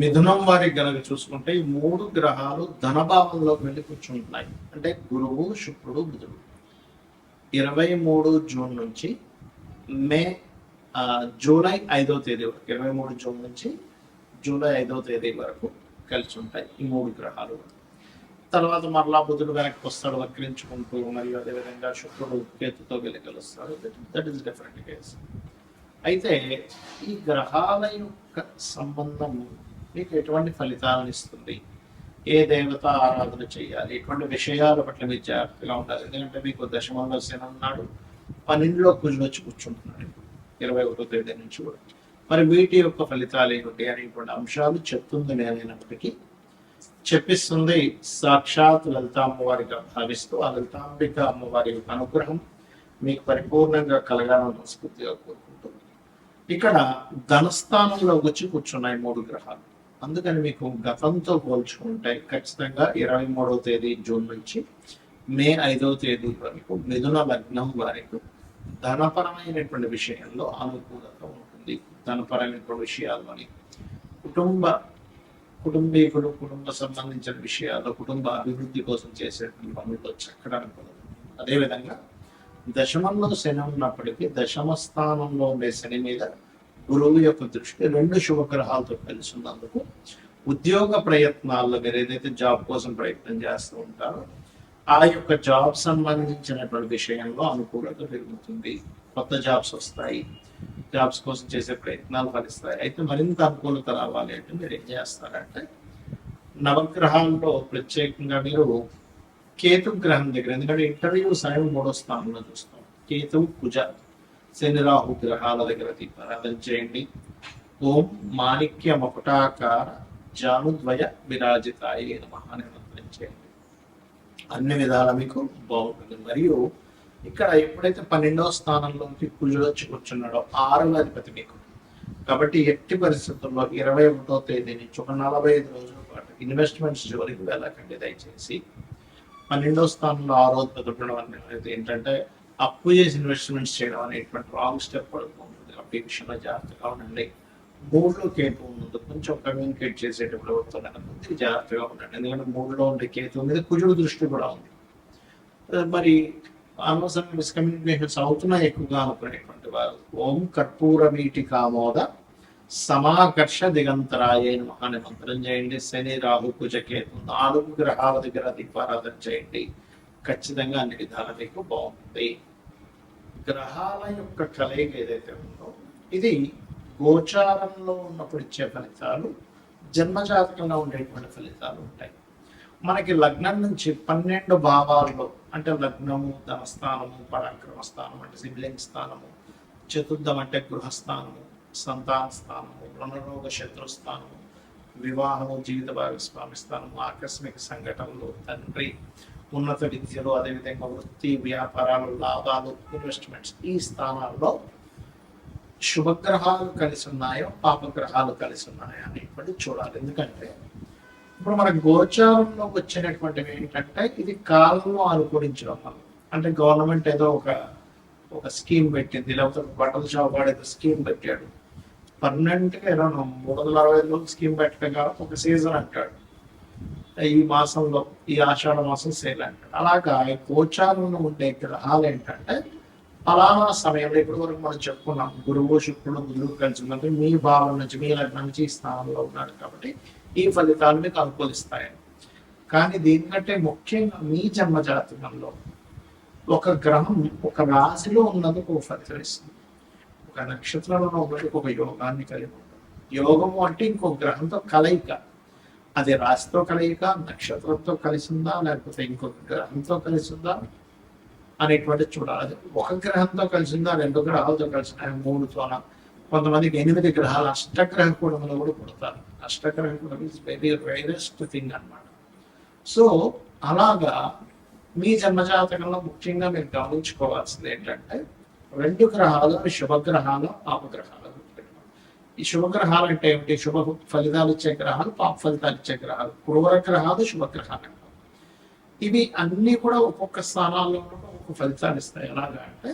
మిథునం వారికి గనక చూసుకుంటే ఈ 3 గ్రహాలు ధనభావంలోకి వెళ్ళి కూర్చుంటున్నాయి. అంటే గురువు, శుక్రుడు, బుధుడు 23 జూన్ నుంచి మే జూలై 5వ తేదీ వరకు, 23 జూన్ నుంచి జూలై 5వ తేదీ వరకు కలిసి ఉంటాయి ఈ 3 గ్రహాలు. తర్వాత మరలా బుధుడు వెనక్కి వస్తాడు వక్రించుకుంటూ, మరియు అదేవిధంగా శుక్రుడు కేతుతో వెళ్ళి కలుస్తాడు. That is different case. అయితే ఈ గ్రహాల యొక్క సంబంధం మీకు ఎటువంటి ఫలితాలను ఇస్తుంది, ఏ దేవత ఆరాధన చేయాలి, ఎటువంటి విషయాల పట్ల మీరు జాగ్రత్తగా ఉండాలి. ఎందుకంటే మీకు దశమంలో శని ఉన్నాడు, 12లో కుజుడు వచ్చి కూర్చుంటున్నాడు 21వ తేదీ నుంచి కూడా. మరి వీటి యొక్క ఫలితాలు ఏమిటి అనేటువంటి అంశాలు చెప్తుంది నేనైనప్పటికీ చెప్పిస్తుంది సాక్షాత్ లలిత అమ్మవారిగా భావిస్తూ ఆ లలితాంబిక అమ్మవారి యొక్క అనుగ్రహం మీకు పరిపూర్ణంగా కలగాలని మనస్ఫూర్తిగా కోరుకుంటూ, ఇక్కడ ధనస్థానంలో వచ్చి కూర్చున్నాయి 3 గ్రహాలు. అందుకని మీకు గతంతో పోల్చుకుంటే ఖచ్చితంగా 23వ తేదీ జూన్ నుంచి మే 5వ తేదీ వరకు మిథున లగ్నం వారికి ధనపరమైనటువంటి విషయంలో అనుకూలత ఉంటుంది. ధనపరమైనటువంటి విషయాల్లోని కుటుంబీకులు, కుటుంబ సంబంధించిన విషయాల్లో, కుటుంబ అభివృద్ధి కోసం చేసేటువంటి పనులతో చక్కగా అనుకూలత. అదేవిధంగా దశమంలో శని ఉన్నప్పటికీ దశమ స్థానంలో ఉండే శని మీద గురువు యొక్క దృష్టి 2 శుభగ్రహాలతో కలిసి ఉన్నందుకు ఉద్యోగ ప్రయత్నాల్లో మీరు ఏదైతే జాబ్ కోసం ప్రయత్నం చేస్తూ ఉంటారో ఆ యొక్క జాబ్ సంబంధించినటువంటి విషయంలో అనుకూలత పెరుగుతుంది. కొత్త జాబ్స్ వస్తాయి, జాబ్స్ కోసం చేసే ప్రయత్నాలు ఫలిస్తాయి. అయితే మరింత అనుకూలత రావాలి అంటే మీరు ఏం చేస్తారంటే నవగ్రహాల్లో ప్రత్యేకంగా మీరు కేతు గ్రహం దగ్గర, ఎందుకంటే ఇంటర్వ్యూ సాయం 3వ స్థానంలో చూస్తాం. కేతువు, కుజ, శని, రాహు గ్రహాల దగ్గర దీపారాధన చేయండి. ఓం మాణిక్య మకుటాకార జానుద్వయ విరాజితాయ నమః అని మంత్రం చేయండి. అన్ని విధాల మీకు బాగుంటుంది. మరియు ఇక్కడ ఎప్పుడైతే 12వ స్థానంలోకి కుజుడు వచ్చి కూర్చున్నాడో 6వ అధిపతి మీకు, కాబట్టి ఎట్టి పరిస్థితుల్లో 21వ తేదీ నుంచి ఒక 45 రోజుల పాటు ఇన్వెస్ట్మెంట్స్ జోలికి వెళ్ళకండి దయచేసి. 12వ స్థానంలో 6వ అధిపతి ఉండడం అనేది ఏంటంటే అప్పు చేసి ఇన్వెస్ట్మెంట్స్ చేయడం అనేటువంటి రాంగ్ స్టెప్ పడుతుంది. కాబట్టి ఈ విషయంలో జాగ్రత్తగా ఉండండి. 3లో కేతు ఉన్నది, కొంచెం కమ్యూనికేట్ చేసేటప్పుడు అవుతుంది, జాగ్రత్తగా ఉండండి. ఎందుకంటే 3లో ఉండే కేతు మీద కుజుడు దృష్టి కూడా ఉంది. మరి అనవసరంగా మిస్కమ్యూనికేషన్స్ అవుతున్నాయి ఎక్కువగా అనుకునేటువంటి వారు ఓం కర్పూర వీటి కామోద సమాకర్ష దిగంతరాయ నమః అని మంత్రం చేయండి. శని, రాహు, కుజ, కేతు 4 గ్రహాల దగ్గర దీపారాధన చేయండి. ఖచ్చితంగా అన్ని విధాల మీకు బాగుంటుంది. గ్రహాల యొక్క కలయిక ఏదైతే ఉందో ఇది గోచారంలో ఉన్నప్పుడు ఇచ్చే ఫలితాలు, జన్మజాతకంలో ఉండేటువంటి ఫలితాలు ఉంటాయి. మనకి లగ్నం నుంచి 12 భావాల్లో అంటే లగ్నము, ధనస్థానము, పరాక్రమ స్థానం అంటే సిబ్లింగ్ స్థానము, చతుర్థం అంటే గృహస్థానము, సంతాన స్థానము, రుణరోగ శత్రుస్థానము, వివాహము, జీవిత భాగస్వామి స్థానము, ఆకస్మిక సంఘటనలు, తండ్రి, ఉన్నత విద్యలు, అదేవిధంగా వృత్తి, వ్యాపారాలు, లాభాలు, ఇన్వెస్ట్మెంట్స్, ఈ స్థానాల్లో శుభగ్రహాలు కలిసి ఉన్నాయో పాపగ్రహాలు కలిసి ఉన్నాయో అనేటువంటి చూడాలి. ఎందుకంటే ఇప్పుడు మన గోచారంలో వచ్చినటువంటివి ఏంటంటే ఇది కాలంలో అనుకూలించడం వల్ల, అంటే గవర్నమెంట్ ఏదో ఒక స్కీమ్ పెట్టింది, లేకపోతే బట్టల షాప్ వాడేదో స్కీమ్ పెట్టాడు, పర్మనెంట్గా 365 రోజులు స్కీమ్ పెట్టగా ఒక సీజన్ అంటాడు, ఈ మాసంలో ఈ ఆషాఢ మాసం సేల్ అంటాడు. అలాగా ఈ గోచారంలో ఉండే గ్రహాలు ఏంటంటే ఫలానా సమయంలో ఇప్పటి వరకు మనం చెప్పుకున్నాం గురువు, శుక్రుడు, బుధుడు కలిసి ఉన్నది మీ భావం నుంచి, మీ లగ్నం నుంచి ఈ స్థానంలో ఉన్నాడు కాబట్టి ఈ ఫలితాలు మీకు అనుకూలిస్తాయి. కానీ దీనికంటే ముఖ్యంగా మీ జన్మ జాతకంలో ఒక గ్రహం ఒక రాశిలో ఉన్నందుకు ఒక ఫలితం ఇస్తుంది, ఒక నక్షత్రంలో ఉన్నందుకు ఒక యోగాన్ని కలిగి ఉంటుంది. యోగము అంటే ఇంకొక గ్రహంతో కలయిక, అది రాశితో కలయిక, నక్షత్రంతో కలిసిందా లేకపోతే ఇంకొక గ్రహంతో కలిసిందా అనేటువంటి చూడాలి. ఒక గ్రహంతో కలిసిందా, 2 గ్రహాలతో కలిసిన, 3తోన, కొంతమందికి 8 గ్రహాలు అష్టగ్రహ కూడములో కూడా పుడతారు. అష్టగ్రహ కూడం ఇస్ వెరీ రేరెస్ట్ థింగ్ అన్నమాట. సో అలాగా మీ జన్మజాతకంలో ముఖ్యంగా మీరు గమనించుకోవాల్సింది ఏంటంటే 2 గ్రహాలు శుభగ్రహాలు, పాపగ్రహాలు. ఈ శుభగ్రహాలు అంటే ఏమిటి? శుభ ఫలితాలు ఇచ్చే గ్రహాలు, పాప ఫలితాలు ఇచ్చే గ్రహాలు, క్రూర గ్రహాలు, శుభగ్రహాలు. ఇవి అన్ని కూడా ఒక్కొక్క స్థానాల్లో ఒక్కొక్క ఫలితాలు ఇస్తాయి. ఎలాగా అంటే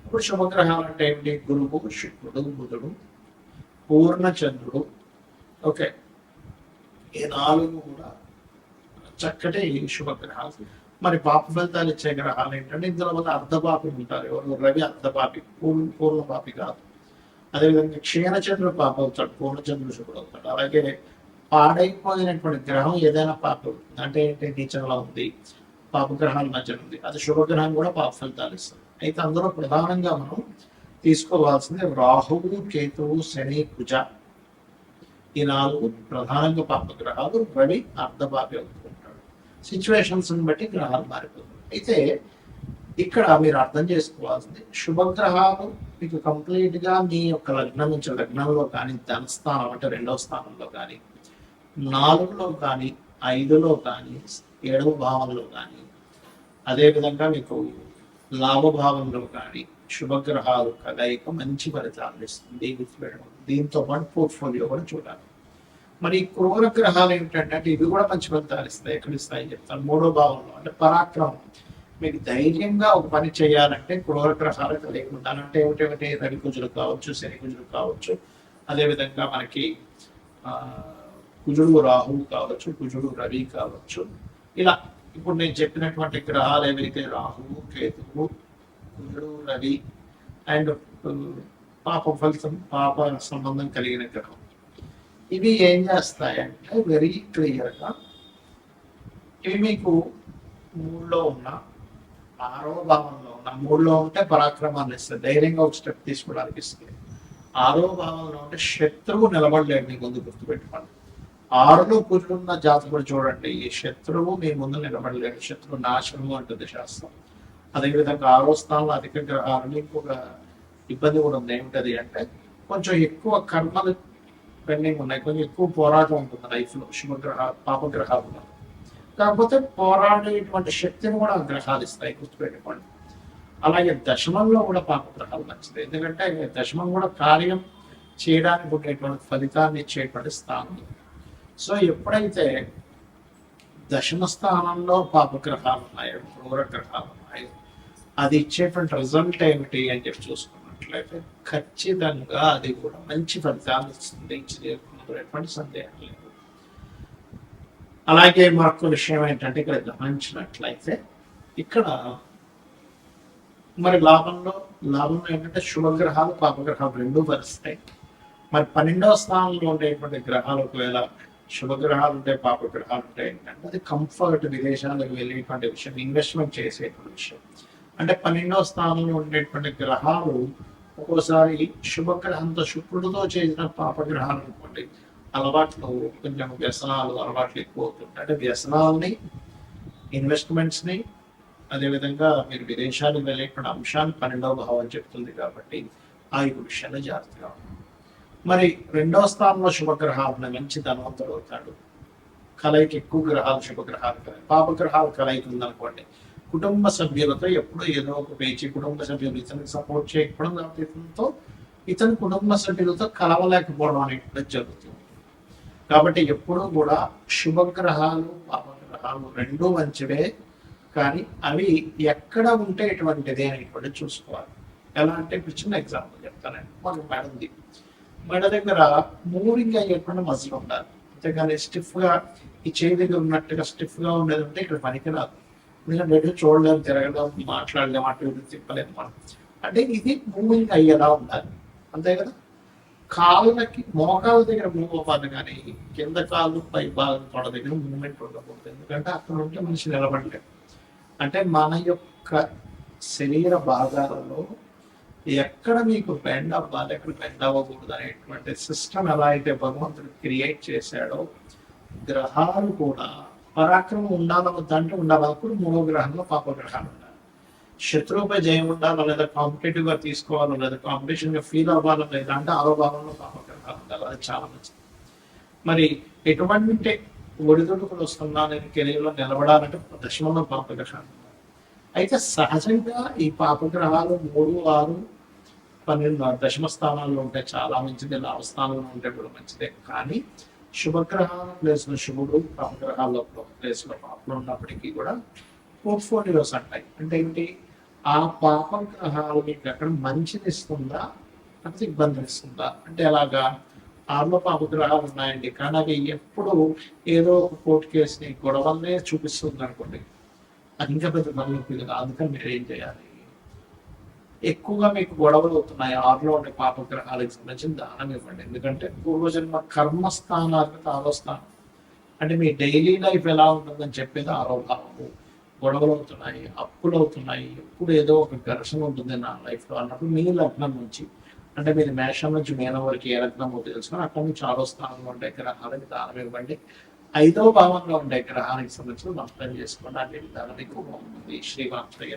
ఇప్పుడు శుభగ్రహాలు అంటే ఏమిటి? గురువు, శుక్రుడు, బుధుడు, పూర్ణచంద్రుడు, ఓకే, ఈ 4 కూడా చక్కటి శుభగ్రహాలు. మరి పాప ఫలితాలు ఇచ్చే గ్రహాలు ఏంటంటే ఇందులో వల్ల అర్ధపాపి ఉంటారు. ఎవరు? రవి అర్ధపాపి, పూర్ణపాపి కాదు. అదేవిధంగా క్షీణచంద్రుడు పాప అవుతాడు, పూర్ణచంద్రుడు శుభుడు అవుతాడు. అలాగే పాడైపోయినటువంటి గ్రహం ఏదైనా పాప అవుతుంది అంటే ఏంటి, నీచంలో ఉంది, పాపగ్రహాల మధ్య ఉంది, అది శుభగ్రహం కూడా పాప ఫలితాలు ఇస్తుంది. అయితే అందులో ప్రధానంగా మనం తీసుకోవాల్సింది రాహువు, కేతువు, శని, కుజ, ఈ 4 ప్రధానంగా పాపగ్రహాలు. రవి అర్ధపాపి అవుతుంటాడు. సిచ్యువేషన్స్ బట్టి గ్రహాలు మారిపోతుంది. అయితే ఇక్కడ మీరు అర్థం చేసుకోవాల్సింది, శుభగ్రహాలు మీకు కంప్లీట్ గా మీ యొక్క లగ్నం నుంచి, లగ్నంలో కానీ, ధనస్థానం అంటే 2వ స్థానంలో కానీ, 4లో కానీ, 5లో కానీ, 7వ భావంలో కానీ, అదేవిధంగా మీకు లాభభావంలో కానీ శుభగ్రహాలు కలయిక మంచి ఫలితాలు ఇస్తుంది. దీంతో పాటు పోర్ట్ఫోలియో కూడా చూడాలి. మరి క్రూర గ్రహాలు ఏంటంటే ఇవి కూడా మంచి ఫలితాలు ఇస్తాయి. ఎక్కడ ఇస్తాయని చెప్తాను. 3వ భావంలో అంటే పరాక్రమం. మీకు ధైర్యంగా ఒక పని చేయాలంటే క్రూర గ్రహాలు లేకుండా, అంటే ఏమిటేమిటి, రవి కుజులు కావచ్చు, శని కుజులు కావచ్చు, అదేవిధంగా మనకి కుజుడు రాహువు కావచ్చు, కుజుడు రవి కావచ్చు. ఇలా ఇప్పుడు నేను చెప్పినటువంటి గ్రహాలు ఏవైతే రాహువు, కేతువు, కుజుడు, రవి అండ్ పాప ఫలితం, పాప సంబంధం కలిగిన గ్రహం, ఇవి ఏం చేస్తాయంటే వెరీ క్లియర్గా ఇవి మీకు 3లో ఉన్న, 6వ భావంలో ఉన్న, 3లో ఉంటే పరాక్రమాన్ని ఇస్తుంది, ధైర్యంగా ఒక స్టెప్ తీసుకోవడానికి ఇస్తుంది. 6వ భావంలో ఉంటే శత్రువు నిలబడలేడు మీ ముందు, గుర్తుపెట్టుకోండి. 6లో కూర్చున్న జాతకుడు చూడండి, ఈ శత్రువు మీ ముందు నిలబడలేడు, శత్రువు నాశనము అంటుంది శాస్త్రం. అదేవిధంగా 6వ స్థానంలో అధిక గ్రహాలు ఇంకొక ఇబ్బంది కూడా ఉంది. ఏమిటది అంటే కొంచెం ఎక్కువ కర్మలు పెండింగ్ ఉన్నాయి, కొంచెం ఎక్కువ పోరాటం ఉంటుంది లైఫ్లో శుభగ్రహాలు, పాపగ్రహాలు. కాకపోతే పోరాడేటువంటి శక్తిని కూడా గ్రహాలు ఇస్తాయి, గుర్తుపెట్టుకోండి. అలాగే దశమంలో కూడా పాపగ్రహాలు మంచిది, ఎందుకంటే దశమం కూడా కార్యం చేయడానికి ఉండేటువంటి ఫలితాన్ని ఇచ్చేటువంటి స్థానం. సో ఎప్పుడైతే దశమ స్థానంలో పాపగ్రహాలు ఉన్నాయో, క్రూర గ్రహాలు ఉన్నాయో, అది ఇచ్చేటువంటి రిజల్ట్ ఏమిటి అని చెప్పి చూసుకున్నట్లయితే ఖచ్చితంగా అది కూడా మంచి ఫలితాలు ఇస్తుంది, ఎటువంటి సందేహం లేదు. అలాగే మరొక విషయం ఏంటంటే ఇక్కడ గమనించినట్లయితే ఇక్కడ మరి లాభంలో ఏంటంటే శుభగ్రహాలు, పాపగ్రహాలు రెండూ వరుస్తాయి. మరి 12వ స్థానంలో ఉండేటువంటి గ్రహాలు ఒకవేళ శుభగ్రహాలు ఉంటే, పాపగ్రహాలు ఉంటాయి ఏంటంటే అది కంఫర్ట్, విదేశాలకు వెళ్ళేటువంటి విషయం, ఇన్వెస్ట్మెంట్ చేసేటువంటి విషయం. అంటే 12వ స్థానంలో ఉండేటువంటి గ్రహాలు ఒక్కోసారి శుభగ్రహంతో, శుక్రుడితో చేసిన పాపగ్రహాలు అనుకోండి, అలవాట్లు కొంచెం వ్యసనాలు అలవాట్లు ఎక్కువ అవుతుంటాయి. అంటే వ్యసనాలని, ఇన్వెస్ట్మెంట్స్ని, అదేవిధంగా మీరు విదేశాలకు వెళ్ళేటువంటి అంశాన్ని 12వ భావం చెప్తుంది కాబట్టి ఆ యొక్క విషయాన్ని జాగ్రత్తగా ఉంటుంది. మరి 2వ స్థానంలో శుభగ్రహాలు మంచి ధనవంతుడు అవుతాడు. కలయిక ఎక్కువ గ్రహాలు, శుభగ్రహాలు పాపగ్రహాలు కలయిక ఉందనుకోండి, కుటుంబ సభ్యులతో ఎప్పుడూ ఏదో ఒక పేచి, కుటుంబ సభ్యులు ఇతనికి సపోర్ట్ చేయకపోవడం, లేకపోతే ఇతని కుటుంబ సభ్యులతో కలవలేకపోవడం అనేటువంటిది జరుగుతుంది. కాబట్టి ఎప్పుడూ కూడా శుభగ్రహాలు, పాపగ్రహాలు రెండూ మంచివే, కానీ అవి ఎక్కడ ఉంటే ఎటువంటిది అనేటువంటి చూసుకోవాలి. ఎలా అంటే ఇప్పుడు చిన్న ఎగ్జాంపుల్ చెప్తానండి. మనకు మెడ ఉంది, మెడ దగ్గర మూవింగ్ అయ్యేటువంటి మజిల్ ఉండాలి, అంతేగాని స్టిఫ్గా ఈ చేయి దగ్గర ఉన్నట్టుగా స్టిఫ్గా ఉండేది ఉంటే ఇక్కడ పనికిరాదు. ఎందుకంటే చూడలేము, తిరగలేము, మాట్లాడలేము, అటు ఇటు తిప్పలేము మనం. అంటే ఇది మూవింగ్ అయ్యేలా ఉండాలి, అంతే కదా. కాళ్ళకి, మోకాళ్ళ దగ్గర మూవ్ అవ్వాలి, కానీ కింద కాళ్ళు, పై భాగం తొడ దగ్గర మూవ్మెంట్ ఉండకూడదు. ఎందుకంటే అక్కడ ఉంటే మనిషి నిలబడలేదు. అంటే మన యొక్క శరీర భాగాలలో ఎక్కడ మీకు బెండ్ అవ్వాలి, ఎక్కడ బెండ్ అవ్వకూడదు అనేటువంటి సిస్టమ్ ఎలా అయితే భగవంతుడు క్రియేట్ చేశాడో, గ్రహాలు కూడా పరాక్రమం ఉండాలంటే ఉండాలనుకుని 3వ గ్రహంలో పాపగ్రహాలు ఉండాలి. శత్రువుపై జయం ఉండాలి, లేదా కాంపిటేటివ్ గా తీసుకోవాలి, లేదా కాంపిటీషన్ గా ఫీల్ అవ్వాలి, లేదా అంటే 6వ భావంలో పాపగ్రహాలు ఉండాలి. అది చాలా మంచిది. మరి ఎటువంటి ఒడిదుడుకులు వస్తున్నా నేను కెరీర్లో నిలబడాలంటే దశమంలో పాపగ్రహాలు. అయితే సహజంగా ఈ పాపగ్రహాలు 3, 6, 12 దశమ స్థానాల్లో ఉంటే చాలా మంచిది, లాభ స్థానంలో ఉంటే కూడా మంచిదే. కానీ శుభగ్రహాల ప్లేస్లో శుభుడు, పాపగ్రహాల ప్లేస్లో పాపలు ఉన్నప్పటికీ కూడా పోర్ట్ఫోలియోస్ అంటాయి. అంటే ఏంటి, ఆ పాపగ్రహాలు మీకు అక్కడ మంచిని ఇస్తుందా, లేకపోతే ఇబ్బందిని ఇస్తుందా అంటే ఎలాగా. ఆరులో పాపగ్రహాలు ఉన్నాయండి, కానీ అవి ఎప్పుడు ఏదో ఒక కోర్టు కేసుని గొడవలనే చూపిస్తుంది అనుకోండి, అది ఇంకా పెద్ద తలనొప్పి కదా. అందుకని మీరు ఏం చేయాలి, ఎక్కువగా మీకు గొడవలు అవుతున్నాయి, ఆరులో ఉండే పాపగ్రహాలకు సంబంధించిన దానం ఇవ్వండి. ఎందుకంటే పూర్వజన్మ కర్మస్థానాలకు ఆరో స్థానం, అంటే మీ డైలీ లైఫ్ ఎలా ఉంటుందని చెప్పేది ఆరో భావము. గొడవలు అవుతున్నాయి, అప్పులు అవుతున్నాయి, ఎప్పుడు ఏదో ఒక ఘర్షణ ఉంటుంది నా లైఫ్లో అన్నప్పుడు మీ లగ్నం నుంచి, అంటే మీరు మేషం నుంచి మీనం వరకు ఏ లగ్నమో తెలుసుకొని అక్కడ నుంచి ఆరో స్థానంలో ఉండే గ్రహాలకు దానం ఇవ్వండి. 5వ భావంలో ఉండే గ్రహానికి సంబంధించిన మంత్రం చేసుకోండి. అన్ని విధాలు మీకు శ్రీమాత్రయ్య.